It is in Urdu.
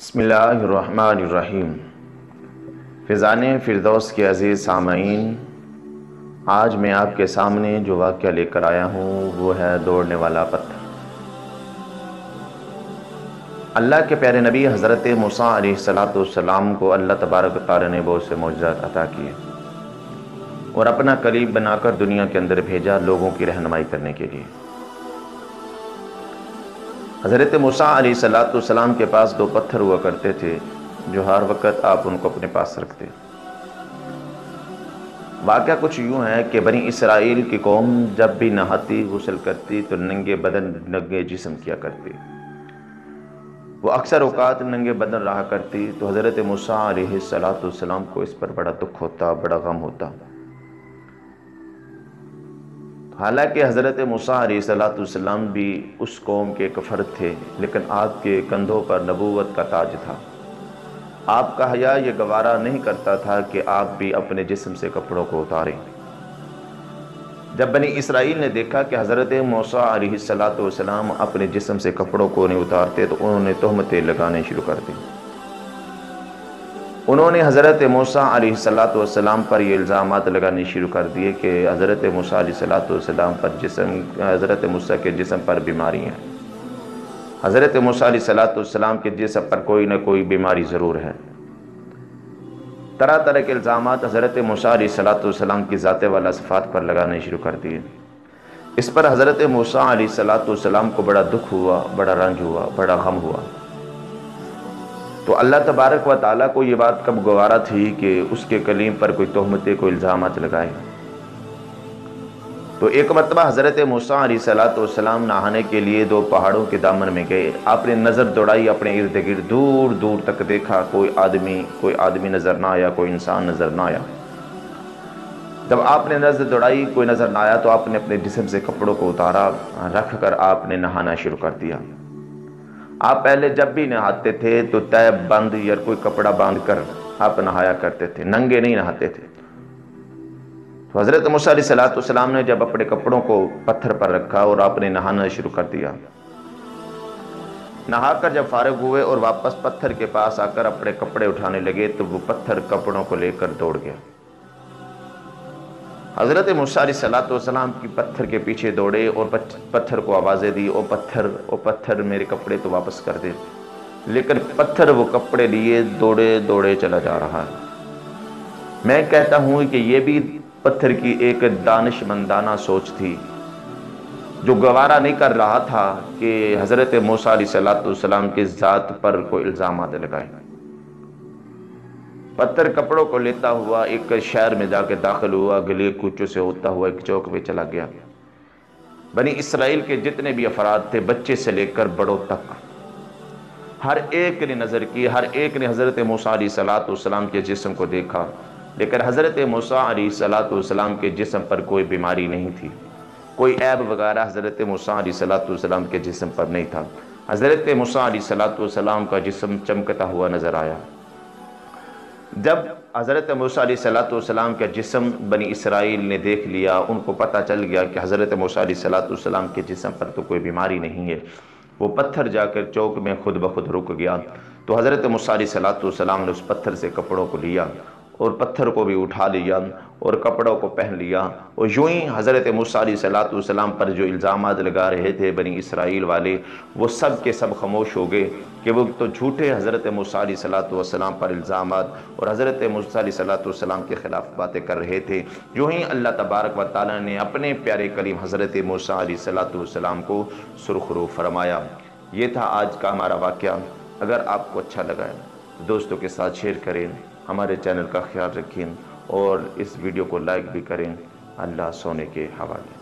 بسم اللہ الرحمن الرحیم۔ فیضان فردوس کے عزیز سامعین، آج میں آپ کے سامنے جو واقعہ لے کر آیا ہوں وہ ہے دوڑنے والا پتھر۔ اللہ کے پیارے نبی حضرت موسیٰ علیہ السلام کو اللہ تبارک و تعالی نے بہت سے معجزات عطا کیے اور اپنا کلیم بنا کر دنیا کے اندر بھیجا لوگوں کی رہنمائی کرنے کے لیے۔ حضرت موسیٰ علیہ السلام کے پاس دو پتھر ہوا کرتے تھے جو ہر وقت آپ ان کو اپنے پاس رکھتے۔ واقعہ کچھ یوں ہے کہ بنی اسرائیل کی قوم جب بھی نہاتی غسل کرتی تو ننگے بدن ننگے جسم کیا کرتی۔ وہ اکثر اوقات ننگے بدن رہا کرتی تو حضرت موسیٰ علیہ السلام کو اس پر بڑا دکھ ہوتا، بڑا غم ہوتا۔ حالانکہ حضرت موسیٰ علیہ السلام بھی اس قوم کے ایک فرد تھے، لیکن آپ کے کندھوں پر نبوت کا تاج تھا۔ آپ کا حیا یہ گوارا نہیں کرتا تھا کہ آپ بھی اپنے جسم سے کپڑوں کو اتاریں۔ جب بنی اسرائیل نے دیکھا کہ حضرت موسیٰ علیہ السلام اپنے جسم سے کپڑوں کو نہیں اتارتے تو انہوں نے تہمتیں لگانے شروع کر دی۔ انہوں نے حضرت موسیٰ علیہ السلام پر یہ الزامات لگانے شروع کر دیے کہ حضرت موسیٰ علیہ السلام حضرت موسیٰ کے جسم پر بیماری ہیں، حضرت موسیٰ علیہ السلام کے جسم پر کوئی نہ کوئی بیماری ضرور ہے۔ طرح طرح کے الزامات حضرت موسیٰ علیہ السلام کی ذات والا صفات پر لگانے شروع کر دیے۔ اس پر حضرت موسیٰ علیہ السلام کو بڑا دکھ ہوا، بڑا رنج ہوا، بڑا غم ہوا۔ تو اللہ تبارک و تعالیٰ کو یہ بات کب گوارا تھی کہ اس کے کلیم پر کوئی تہمتیں، کوئی الزامات لگائے۔ تو ایک مرتبہ حضرت موسیٰ علیہ السلام نہانے کے لیے دو پہاڑوں کے دامن میں گئے۔ آپ نے نظر دوڑائی اپنے ارد گرد، دور دور تک دیکھا، کوئی آدمی نظر نہ آیا، کوئی انسان نظر نہ آیا۔ جب آپ نے نظر دوڑائی کوئی نظر نہ آیا تو آپ نے اپنے جسم سے کپڑوں کو اتارا، رکھ کر آپ نے نہانا شروع کر دیا۔ آپ پہلے جب بھی نہاتے تھے تو تیب بند یا کوئی کپڑا باندھ کر آپ نہایا کرتے تھے، ننگے نہیں نہاتے تھے۔ تو حضرت موسیٰ علیہ السلام نے جب اپنے کپڑوں کو پتھر پر رکھا اور آپ نے نہانا شروع کر دیا، نہا کر جب فارغ ہوئے اور واپس پتھر کے پاس آ کر اپنے کپڑے اٹھانے لگے تو وہ پتھر کپڑوں کو لے کر دوڑ گیا۔ حضرت موسیٰ علیہ السلام کی پتھر کے پیچھے دوڑے اور پتھر کو آوازیں دی، او پتھر میرے کپڑے تو واپس کر دے۔ لیکن پتھر وہ کپڑے لیے دوڑے چلا جا رہا ہے۔ میں کہتا ہوں کہ یہ بھی پتھر کی ایک دانش مندانہ سوچ تھی جو گوارا نہیں کر رہا تھا کہ حضرت موسیٰ علیہ السلام کی ذات پر کوئی الزامات لگائے۔ پتھر کپڑوں کو لیتا ہوا ایک شہر میں جا کے داخل ہوا، گلی کوچوں سے ہوتا ہوا ایک چوک میں چلا گیا۔ بنی اسرائیل کے جتنے بھی افراد تھے، بچے سے لے کر بڑوں تک، ہر ایک نے نظر کی، ہر ایک نے حضرت موسیٰ علیہ السلام کے جسم کو دیکھا، لیکن حضرت موسیٰ علیہ السلام کے جسم پر کوئی بیماری نہیں تھی، کوئی عیب وغیرہ حضرت موسیٰ علیہ السلام کے جسم پر نہیں تھا۔ حضرت موسیٰ علیہ السلام کا جسم چمکتا ہوا نظر آیا۔ جب حضرت موسیٰ علیہ السلام کا جسم بنی اسرائیل نے دیکھ لیا، ان کو پتہ چل گیا کہ حضرت موسیٰ علیہ السلام کے جسم پر تو کوئی بیماری نہیں ہے۔ وہ پتھر جا کر چوک میں خود بخود رک گیا۔ تو حضرت موسیٰ علیہ السلام نے اس پتھر سے کپڑوں کو لیا اور پتھر کو بھی اٹھا لیا اور کپڑوں کو پہن لیا، اور یوں ہی حضرت موسیٰ علیہ السلام پر جو الزامات لگا رہے تھے بنی اسرائیل والے، وہ سب کے سب خاموش ہو گئے کہ وہ تو جھوٹے حضرت موسیٰ علیہ السلام پر الزامات اور حضرت موسیٰ علیہ السلام کے خلاف باتیں کر رہے تھے۔ یوں ہی اللہ تبارک و تعالیٰ نے اپنے پیارے کلیم حضرت موسیٰ علیہ السلام کو سرخرو فرمایا۔ یہ تھا آج کا ہمارا واقعہ۔ اگر آپ کو اچھا لگا ہے دوستوں کے ساتھ شیئر کریں، ہمارے چینل کا خیال رکھیں اور اس ویڈیو کو لائک بھی کریں۔ اللہ سونے کے حوالے۔